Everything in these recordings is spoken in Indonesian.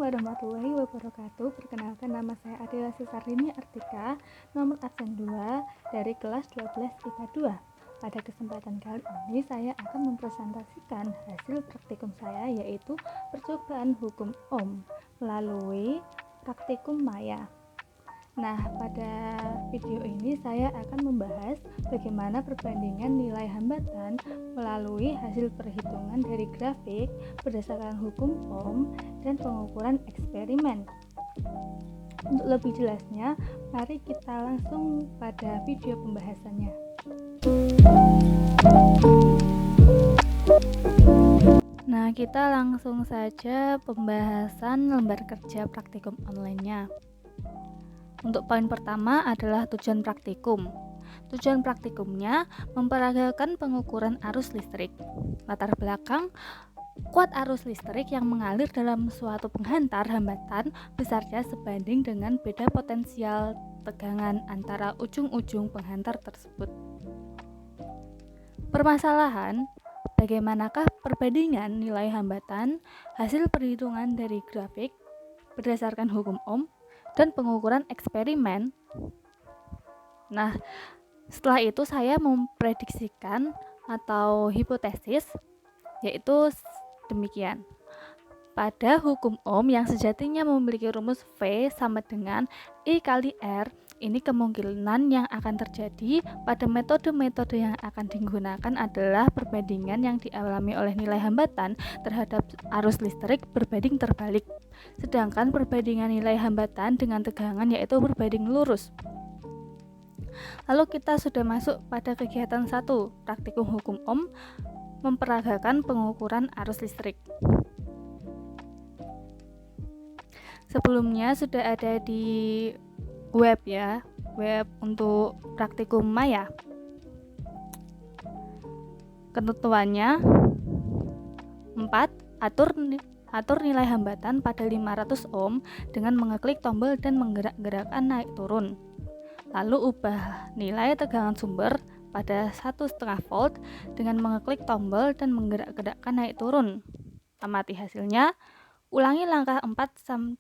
warahmatullahi wabarakatuh. Perkenalkan, nama saya Adela Susarini Artika, nomor absen 2 dari kelas 12 IPA 2. Pada kesempatan kali ini saya akan mempresentasikan hasil praktikum saya, yaitu percobaan hukum Ohm melalui praktikum Maya. Nah, pada video ini saya akan membahas bagaimana perbandingan nilai hambatan melalui hasil perhitungan dari grafik berdasarkan hukum Ohm dan pengukuran eksperimen. Untuk lebih jelasnya, mari kita langsung pada video pembahasannya. Nah, kita langsung saja pembahasan lembar kerja praktikum online-nya. Untuk poin pertama adalah tujuan praktikum. Tujuan praktikumnya memperagakan pengukuran arus listrik. Latar belakang, kuat arus listrik yang mengalir dalam suatu penghantar hambatan besarnya sebanding dengan beda potensial tegangan antara ujung-ujung penghantar tersebut. Permasalahan, bagaimanakah perbandingan nilai hambatan hasil perhitungan dari grafik berdasarkan hukum Ohm dan pengukuran eksperimen. Nah, setelah itu saya memprediksikan atau hipotesis, yaitu demikian. Pada hukum Ohm yang sejatinya memiliki rumus V sama dengan I kali R, ini kemungkinan yang akan terjadi pada metode-metode yang akan digunakan adalah perbandingan yang dialami oleh nilai hambatan terhadap arus listrik berbanding terbalik. Sedangkan perbandingan nilai hambatan dengan tegangan yaitu berbanding lurus. Lalu kita sudah masuk pada kegiatan 1, praktikum hukum Ohm memperagakan pengukuran arus listrik. Sebelumnya sudah ada di web ya, web untuk praktikum Maya. Ketentuannya 4. Atur nilai hambatan pada 500 ohm dengan mengeklik tombol dan menggerak-gerakkan naik turun. Lalu ubah nilai tegangan sumber pada 1,5 volt dengan mengeklik tombol dan menggerak-gerakkan naik turun. Amati hasilnya. Ulangi langkah 4-6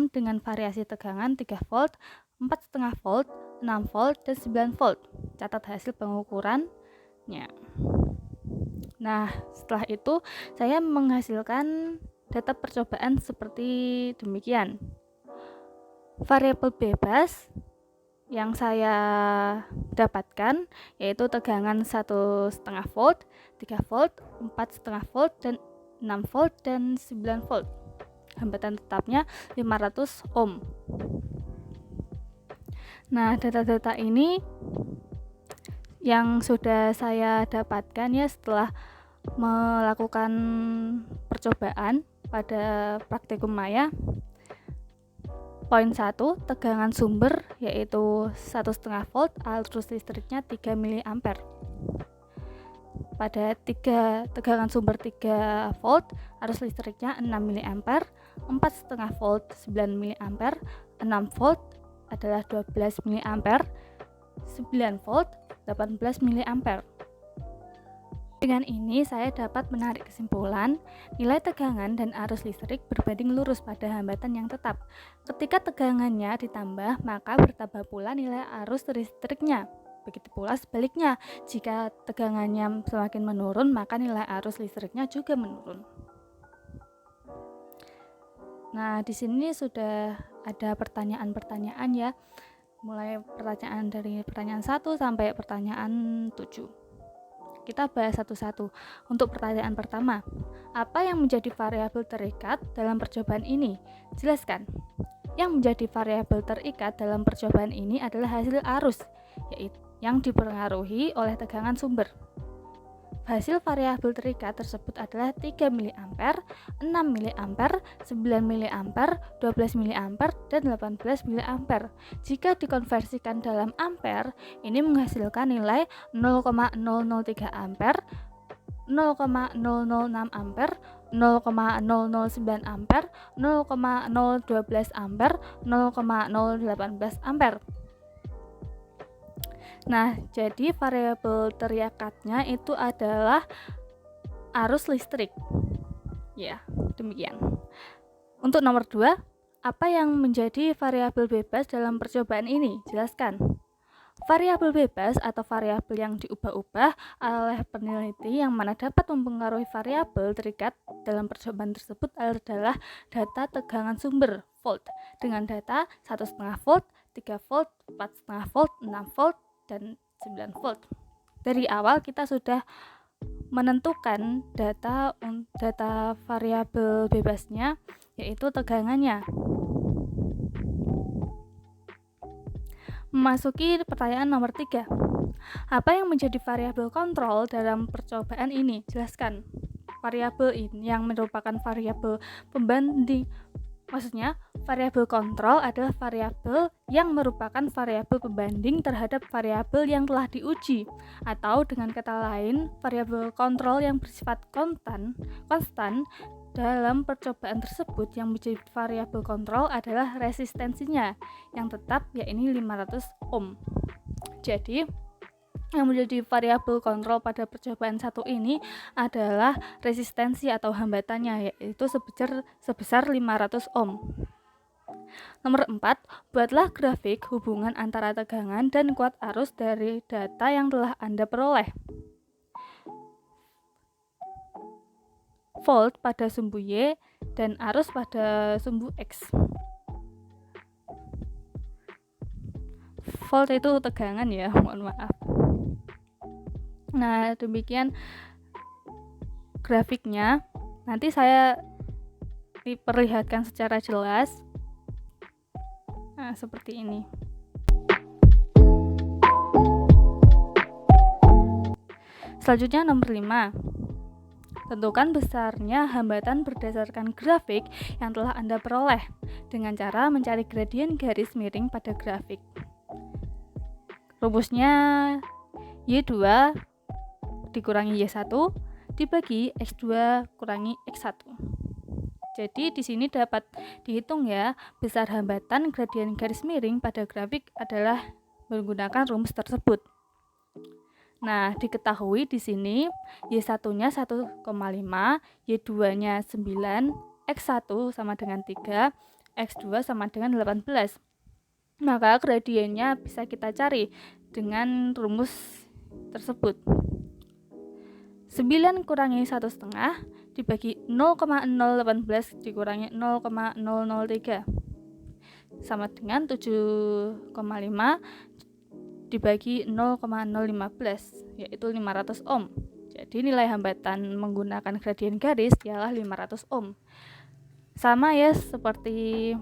dengan variasi tegangan 3 volt, 4,5 volt, 6 volt, dan 9 volt. Catat hasil pengukurannya. Nah, setelah itu saya menghasilkan data percobaan seperti demikian. Variabel bebas yang saya dapatkan yaitu tegangan 1,5 volt, 3 volt, 4,5 volt, dan 6 volt dan 9 volt. Hambatan tetapnya 500 ohm. Nah, data-data ini yang sudah saya dapatkan ya setelah melakukan percobaan pada praktikum Maya. Poin 1, tegangan sumber yaitu 1,5 volt, arus listriknya 3 mA. Pada tegangan sumber 3 volt, arus listriknya 6 mA, 4,5 volt 9 mA, 6 volt adalah 12 mA, 9 volt 18 mA. Dengan ini saya dapat menarik kesimpulan nilai tegangan dan arus listrik berbanding lurus pada hambatan yang tetap. Ketika tegangannya ditambah, maka bertambah pula nilai arus listriknya. Begitu pula sebaliknya, jika tegangannya semakin menurun, maka nilai arus listriknya juga menurun. Nah, di sini sudah ada pertanyaan-pertanyaan ya. Mulai pertanyaan dari pertanyaan 1 sampai pertanyaan 7. Kita bahas satu-satu. Untuk pertanyaan pertama, apa yang menjadi variabel terikat dalam percobaan ini? Jelaskan. Yang menjadi variabel terikat dalam percobaan ini adalah hasil arus, yaitu yang dipengaruhi oleh tegangan sumber. Hasil variabel terikat tersebut adalah 3 mA, 6 mA, 9 mA, 12 mA, dan 18 mA. Jika dikonversikan dalam ampere, ini menghasilkan nilai 0,003 ampere, 0,006 ampere, 0,009 ampere, 0,012 ampere, 0,018 ampere. Nah, jadi variabel terikatnya itu adalah arus listrik. Ya, demikian. Untuk nomor 2, apa yang menjadi variabel bebas dalam percobaan ini? Jelaskan. Variabel bebas atau variabel yang diubah-ubah oleh peneliti yang mana dapat mempengaruhi variabel terikat dalam percobaan tersebut adalah data tegangan sumber volt dengan data 1,5 volt, 3 volt, 4,5 volt, 6 volt, dan 9 volt. Dari awal kita sudah menentukan data variabel bebasnya, yaitu tegangannya. Memasuki pertanyaan nomor 3. Apa yang menjadi variabel kontrol dalam percobaan ini? Jelaskan. Variabel ini yang merupakan variabel pembanding. Maksudnya, variabel kontrol adalah variabel yang merupakan variabel pembanding terhadap variabel yang telah diuji, atau dengan kata lain, variabel kontrol yang bersifat konstan dalam percobaan tersebut. Yang menjadi variabel kontrol adalah resistensinya yang tetap, yaitu 500 ohm. Jadi, yang menjadi variabel kontrol pada percobaan satu ini adalah resistensi atau hambatannya, yaitu sebesar 500 ohm. Nomor 4, buatlah grafik hubungan antara tegangan dan kuat arus dari data yang telah Anda peroleh. Volt pada sumbu Y dan arus pada sumbu X. Volt itu tegangan ya, mohon maaf. Nah, demikian grafiknya. Nanti saya diperlihatkan secara jelas. Nah, seperti ini. Selanjutnya nomor 5. Tentukan besarnya hambatan berdasarkan grafik yang telah Anda peroleh dengan cara mencari gradien garis miring pada grafik. Rumusnya Y2 dikurangi Y1 dibagi X2 kurangi X1. Jadi di sini dapat dihitung ya, besar hambatan gradien garis miring pada grafik adalah menggunakan rumus tersebut. Nah, diketahui di sini Y1-nya 1,5, Y2-nya 9, X1 sama dengan 3, X2 sama dengan 18. Maka gradiennya bisa kita cari dengan rumus tersebut. 9 kurangi 1,5 dibagi 0,018 dikurangi 0,003 sama dengan 7,5 dibagi 0,015, yaitu 500 ohm. Jadi nilai hambatan menggunakan gradien garis ialah 500 ohm. Sama ya seperti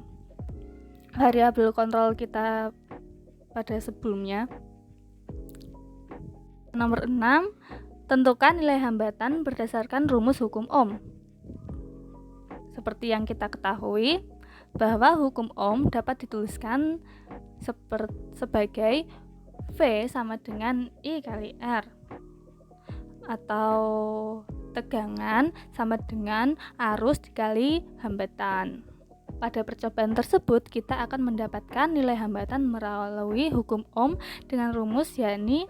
variabel kontrol kita pada sebelumnya. Nomor 6, tentukan nilai hambatan berdasarkan rumus hukum Ohm. Seperti yang kita ketahui bahwa hukum Ohm dapat dituliskan sebagai V sama dengan I kali R, atau tegangan sama dengan arus dikali hambatan. Pada percobaan tersebut kita akan mendapatkan nilai hambatan melalui hukum Ohm dengan rumus yakni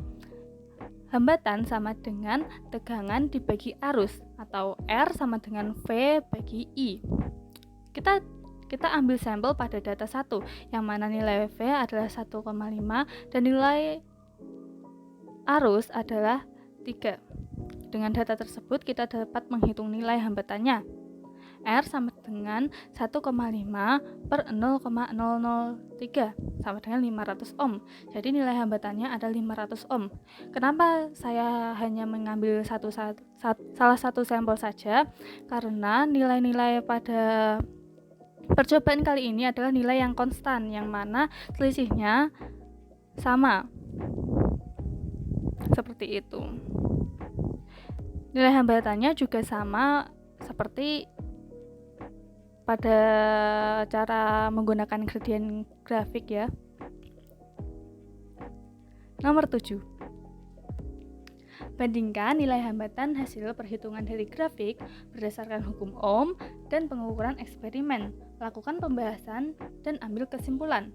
hambatan sama dengan tegangan dibagi arus, atau R sama dengan V bagi I. Kita ambil sampel pada data 1, yang mana nilai V adalah 1,5 dan nilai arus adalah 3. Dengan data tersebut kita dapat menghitung nilai hambatannya. R sama dengan 1,5 per 0,003 sama dengan 500 ohm. Jadi nilai hambatannya adalah 500 ohm. Kenapa saya hanya mengambil salah satu sampel saja? Karena nilai-nilai pada percobaan kali ini adalah nilai yang konstan, yang mana selisihnya sama. Seperti itu. Nilai hambatannya juga sama seperti pada cara menggunakan gradien grafik ya. Nomor 7. Bandingkan nilai hambatan hasil perhitungan dari grafik berdasarkan hukum Ohm dan pengukuran eksperimen. Lakukan pembahasan dan ambil kesimpulan.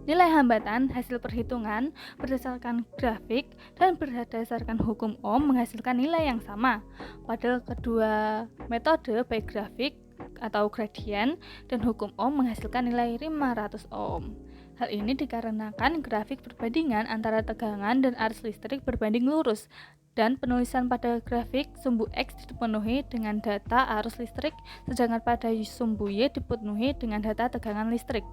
Nilai hambatan hasil perhitungan berdasarkan grafik dan berdasarkan hukum Ohm menghasilkan nilai yang sama. Padahal kedua metode baik grafik atau gradien dan hukum Ohm menghasilkan nilai 500 ohm. Hal ini dikarenakan grafik perbandingan antara tegangan dan arus listrik berbanding lurus dan penulisan pada grafik sumbu X dipenuhi dengan data arus listrik sedangkan pada sumbu Y dipenuhi dengan data tegangan listrik.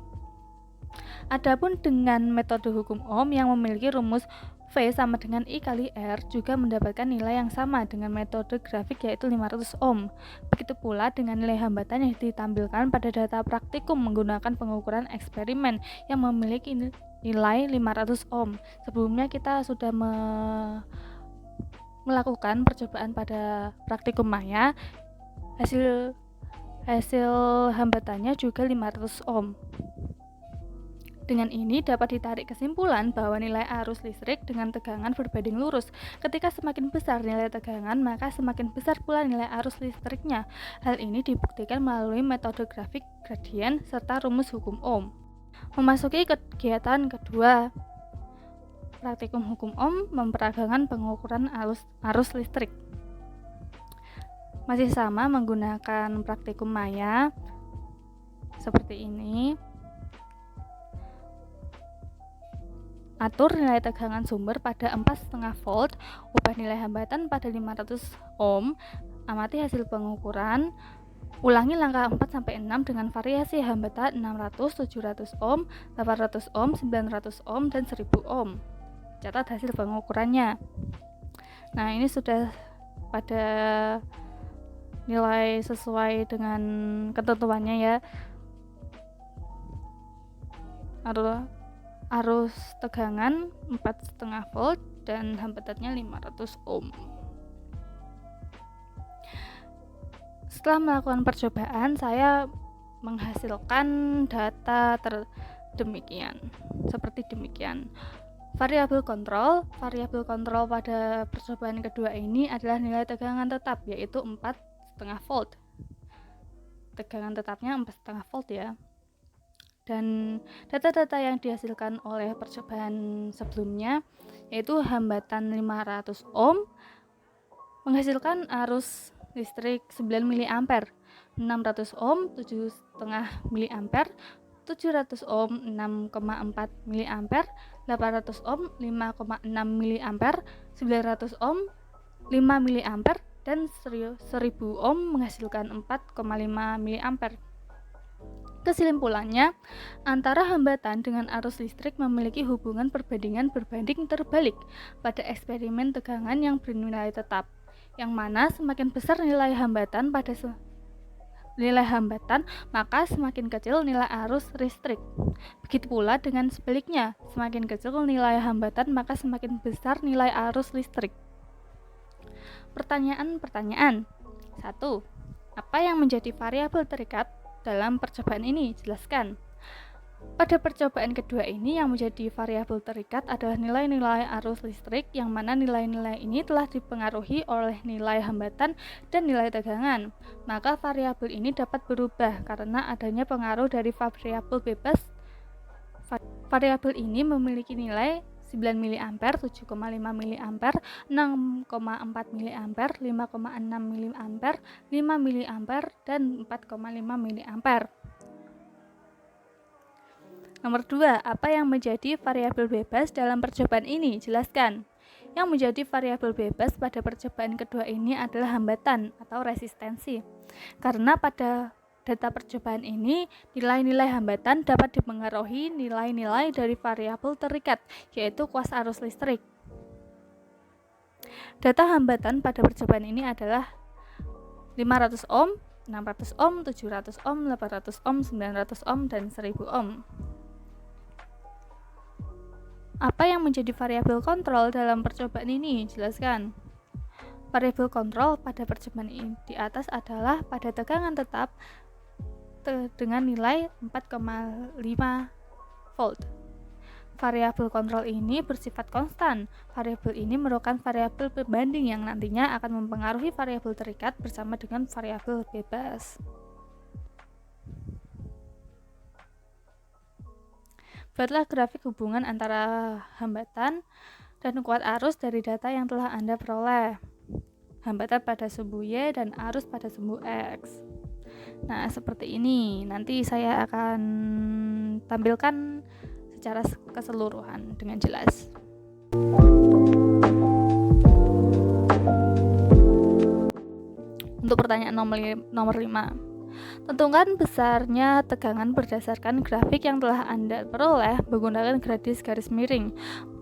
Adapun dengan metode hukum Ohm yang memiliki rumus V sama dengan I kali R juga mendapatkan nilai yang sama dengan metode grafik yaitu 500 ohm. Begitu pula dengan nilai hambatan yang ditampilkan pada data praktikum menggunakan pengukuran eksperimen yang memiliki nilai 500 ohm. Sebelumnya kita sudah melakukan percobaan pada praktikum maya. Hasil hambatannya juga 500 ohm. Dengan ini dapat ditarik kesimpulan bahwa nilai arus listrik dengan tegangan berbanding lurus. Ketika semakin besar nilai tegangan, maka semakin besar pula nilai arus listriknya. Hal ini dibuktikan melalui metode grafik gradien serta rumus hukum Ohm. Memasuki kegiatan kedua, praktikum hukum Ohm memperagakan pengukuran arus listrik. Masih sama menggunakan praktikum maya seperti ini. Atur nilai tegangan sumber pada 4,5 volt, ubah nilai hambatan pada 500 ohm, amati hasil pengukuran, ulangi langkah 4-6 dengan variasi hambatan 600, 700 ohm, 800 ohm, 900 ohm, dan 1000 ohm. Catat hasil pengukurannya. Nah, ini sudah pada nilai sesuai dengan ketentuannya ya. Arus tegangan 4,5 volt dan hambatannya 500 ohm. Setelah melakukan percobaan, saya menghasilkan data seperti demikian. Variabel kontrol pada percobaan kedua ini adalah nilai tegangan tetap, yaitu 4,5 volt. Tegangan tetapnya 4,5 volt ya. Dan data-data yang dihasilkan oleh percobaan sebelumnya yaitu hambatan 500 ohm menghasilkan arus listrik 9 mA, 600 ohm 7,5 mA, 700 ohm 6,4 mA, 800 ohm 5,6 mA, 900 ohm 5 mA, dan 1000 ohm menghasilkan 4,5 mA. Kesimpulannya, antara hambatan dengan arus listrik memiliki hubungan perbandingan berbanding terbalik pada eksperimen tegangan yang bernilai tetap, yang mana semakin besar nilai hambatan maka semakin kecil nilai arus listrik. Begitu pula dengan sebaliknya, semakin kecil nilai hambatan maka semakin besar nilai arus listrik. Pertanyaan-pertanyaan. 1. Apa yang menjadi variabel terikat dalam percobaan ini? Jelaskan. Pada percobaan kedua ini yang menjadi variabel terikat adalah nilai-nilai arus listrik, yang mana nilai-nilai ini telah dipengaruhi oleh nilai hambatan dan nilai tegangan. Maka variabel ini dapat berubah karena adanya pengaruh dari variabel bebas. Variabel ini memiliki nilai 9 mA, 7,5 mA, 6,4 mA, 5,6 mA, 5 mA, dan 4,5 mA. Nomor 2, apa yang menjadi variabel bebas dalam percobaan ini? Jelaskan. Yang menjadi variabel bebas pada percobaan kedua ini adalah hambatan atau resistensi. Karena pada data percobaan ini, nilai-nilai hambatan dapat dipengaruhi nilai-nilai dari variabel terikat, yaitu kuas arus listrik. Data hambatan pada percobaan ini adalah 500 ohm, 600 ohm, 700 ohm, 800 ohm, 900 ohm, dan 1000 ohm. Apa yang menjadi variabel kontrol dalam percobaan ini? Jelaskan. Variabel kontrol pada percobaan ini di atas adalah pada tegangan tetap dengan nilai 4,5 volt. Variabel kontrol ini bersifat konstan. Variabel ini merupakan variabel pembanding yang nantinya akan mempengaruhi variabel terikat bersama dengan variabel bebas. Buatlah grafik hubungan antara hambatan dan kuat arus dari data yang telah Anda peroleh. Hambatan pada sumbu Y dan arus pada sumbu X. Nah, seperti ini. Nanti saya akan tampilkan secara keseluruhan dengan jelas. Untuk pertanyaan nomor 5. Tentukan besarnya tegangan berdasarkan grafik yang telah Anda peroleh menggunakan garis miring.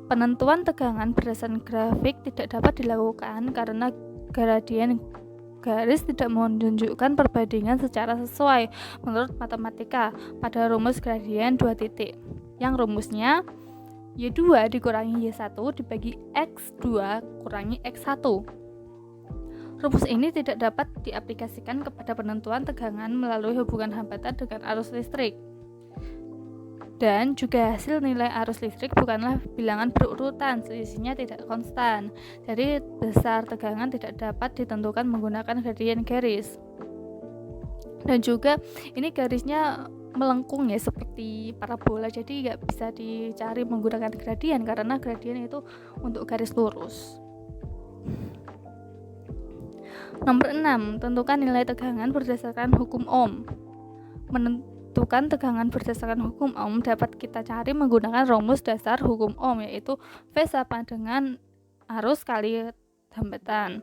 Penentuan tegangan berdasarkan grafik tidak dapat dilakukan karena gradien garis tidak menunjukkan perbandingan secara sesuai menurut matematika pada rumus gradien 2 titik, yang rumusnya Y2 dikurangi Y1 dibagi X2 kurangi X1. Rumus ini tidak dapat diaplikasikan kepada penentuan tegangan melalui hubungan hambatan dengan arus listrik. Dan juga hasil nilai arus listrik bukanlah bilangan berurutan, selisihnya tidak konstan. Jadi besar tegangan tidak dapat ditentukan menggunakan gradien garis. Dan juga ini garisnya melengkung ya, seperti parabola, jadi nggak bisa dicari menggunakan gradien karena gradien itu untuk garis lurus. Nomor 6. Tentukan nilai tegangan berdasarkan hukum Ohm. Menentukan tegangan berdasarkan hukum Ohm dapat kita cari menggunakan rumus dasar hukum Ohm, yaitu V sama dengan arus kali hambatan.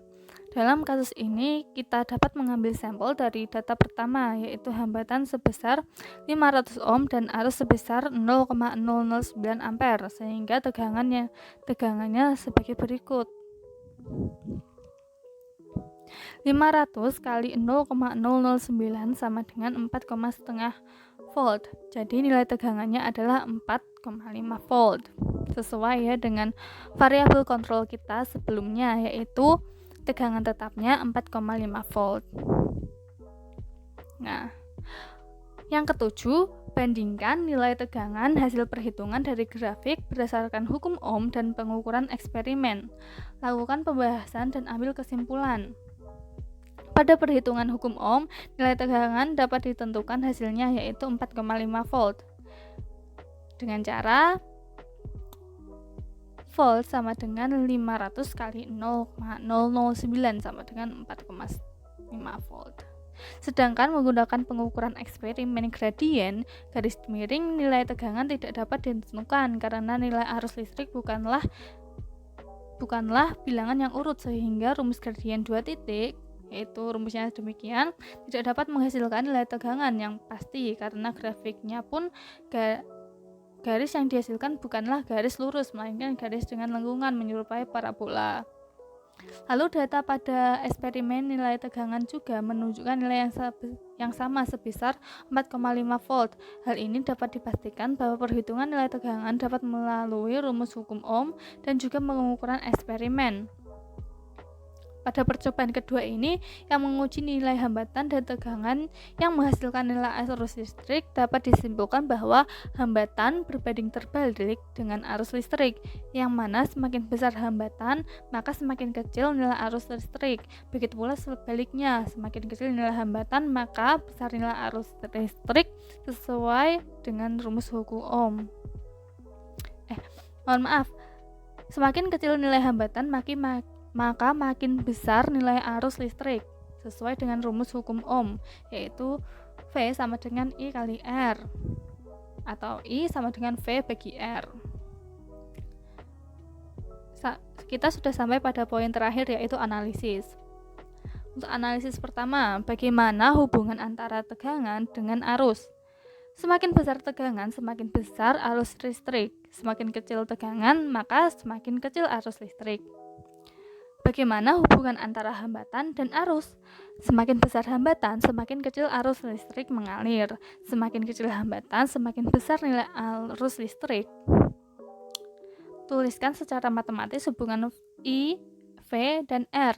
Dalam kasus ini kita dapat mengambil sampel dari data pertama, yaitu hambatan sebesar 500 ohm dan arus sebesar 0,009 ampere, sehingga tegangannya sebagai berikut. 500 kali 0,009 sama dengan 4,5 volt. Jadi nilai tegangannya adalah 4,5 volt. Sesuai ya dengan variabel kontrol kita sebelumnya, yaitu tegangan tetapnya 4,5 volt. Nah, yang ketujuh, bandingkan nilai tegangan hasil perhitungan dari grafik berdasarkan hukum Ohm dan pengukuran eksperimen. Lakukan pembahasan dan ambil kesimpulan. Pada perhitungan hukum Ohm, nilai tegangan dapat ditentukan hasilnya yaitu 4,5 volt. Dengan cara volt sama dengan 500 kali 0,009 sama dengan 4,5 volt. Sedangkan menggunakan pengukuran eksperimen gradien garis miring, nilai tegangan tidak dapat ditentukan karena nilai arus listrik bukanlah bilangan yang urut, sehingga rumus gradien 2 titik, yaitu rumusnya demikian, tidak dapat menghasilkan nilai tegangan yang pasti karena grafiknya pun garis yang dihasilkan bukanlah garis lurus, melainkan garis dengan lengkungan menyerupai parabola. Lalu data pada eksperimen nilai tegangan juga menunjukkan nilai yang sama sebesar 4,5 volt. Hal ini dapat dipastikan bahwa perhitungan nilai tegangan dapat melalui rumus hukum Ohm dan juga pengukuran eksperimen. Pada percobaan kedua ini, yang menguji nilai hambatan dan tegangan yang menghasilkan nilai arus listrik, dapat disimpulkan bahwa hambatan berbanding terbalik dengan arus listrik, yang mana semakin besar hambatan, maka semakin kecil nilai arus listrik. Begitu pula sebaliknya, semakin kecil nilai hambatan, maka besar nilai arus listrik, sesuai dengan rumus hukum Ohm. Semakin kecil nilai hambatan, maka makin besar nilai arus listrik, sesuai dengan rumus hukum Ohm, yaitu V sama dengan I kali R, atau I sama dengan V bagi R. Kita sudah sampai pada poin terakhir, yaitu analisis. Untuk analisis pertama, bagaimana hubungan antara tegangan dengan arus? Semakin besar tegangan, semakin besar arus listrik. Semakin kecil tegangan, maka semakin kecil arus listrik. Bagaimana hubungan antara hambatan dan arus? Semakin besar hambatan, semakin kecil arus listrik mengalir. Semakin kecil hambatan, semakin besar nilai arus listrik. Tuliskan secara matematis hubungan I, V, dan R.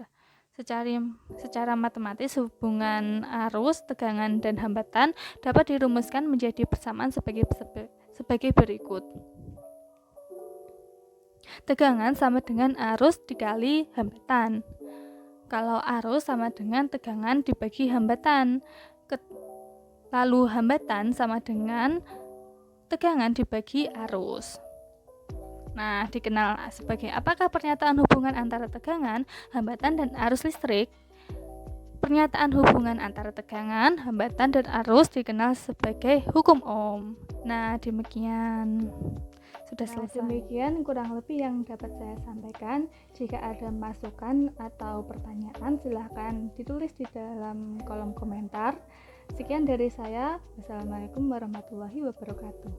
Secara matematis hubungan arus, tegangan, dan hambatan dapat dirumuskan menjadi persamaan sebagai berikut. Tegangan sama dengan arus dikali hambatan. Kalau arus sama dengan tegangan dibagi hambatan. Lalu hambatan sama dengan tegangan dibagi arus. Nah, dikenal sebagai apakah pernyataan hubungan antara tegangan, hambatan, dan arus listrik? Pernyataan hubungan antara tegangan, hambatan, dan arus dikenal sebagai hukum Ohm. Nah, demikian. Sudah selesai. Demikian kurang lebih yang dapat saya sampaikan. Jika ada masukan atau pertanyaan, silahkan ditulis di dalam kolom komentar. Sekian dari saya. Wassalamualaikum warahmatullahi wabarakatuh.